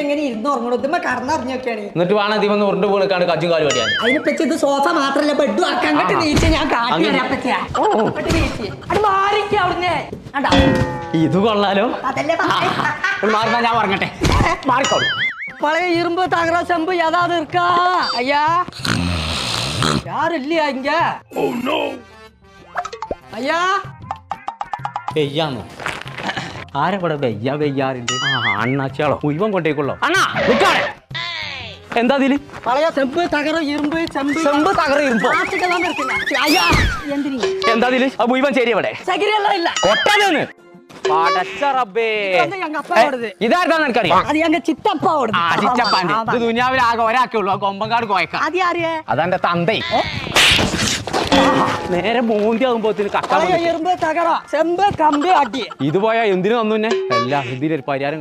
എങ്ങനെ ഇരുന്ന് ഉറങ്ങണം ഇതുമ്പോ കടന്നറിഞ്ഞൊക്കെയാണ്. എന്നിട്ട് വേണം ഇതിമൊന്ന് ഉരുണ്ട് വീണക്കാണ് കജ്ജും കാലും പറ്റിയാൽ. അതിനെപ്പറ്റി ഇത് സോഫ മാത്രല്ല ബെഡും ആക്കാൻ അങ്ങോട്ട് നീച്ച് ഞാൻ കാട്ടിയാ മാറിക്ക അവിടുന്ന്. ഇത് കൊള്ളാലോ. അതല്ലേ മാറുന്ന ഞാൻ പറഞ്ഞട്ടെ മാറിക്കോളൂ. பழைய இரும்பு தகர செம்பு ஏதாவது இருக்கா ஐயா? யாரும் இல்லையா இங்க? ஐயா വെയ്യാന്നോ? ആരെവിടെ വെയ്യ വെയ്യാറുണ്ട്? അണ്ണാച്ചാളോ മുഴുവൻ കൊണ്ടേക്കുള്ളോ? അണ്ണാ നിക്കാടെ. എന്താ ഇതില്? பழைய செம்பு தகர இரும்பு செம்பு ചെമ്പ് തകര ഇരുമ്പോ? பிளாஸ்டிக் இருக்குங்க. ஐயா എന്തിനി? എന്താ ഇതില്? ആ മുഴുവൻ ശരി എവിടെ? சகிரியெல்லாம் இல்ல. കൊട്ടതെന്ന് പടച്ച റബ്ബേ. எங்க அப்பாவோடது. ഇതാർക്കാന്ന് എനിക്കറിയാം. அது எங்க சித்தப்பாவோடது. ആ ചിറ്റപ്പാന്റെ. ഇത് ദുനിയാവിൽ ആകെ ഒരാക്കേ ഉള്ളൂ. ആ കൊമ്പങ്കാട് കോയക്ക. அது யாரு? അതെന്റെ തന്തേ. നേരെ മൂന്തിയാകുമ്പോത്തിന് കക്കാൻ பழைய இரும்பு தகர செம்பு கம்பு அடி. ഇത് പോയാ എന്തിനു തന്നു? അല്ല ഇതിനൊരു പരിഹാരം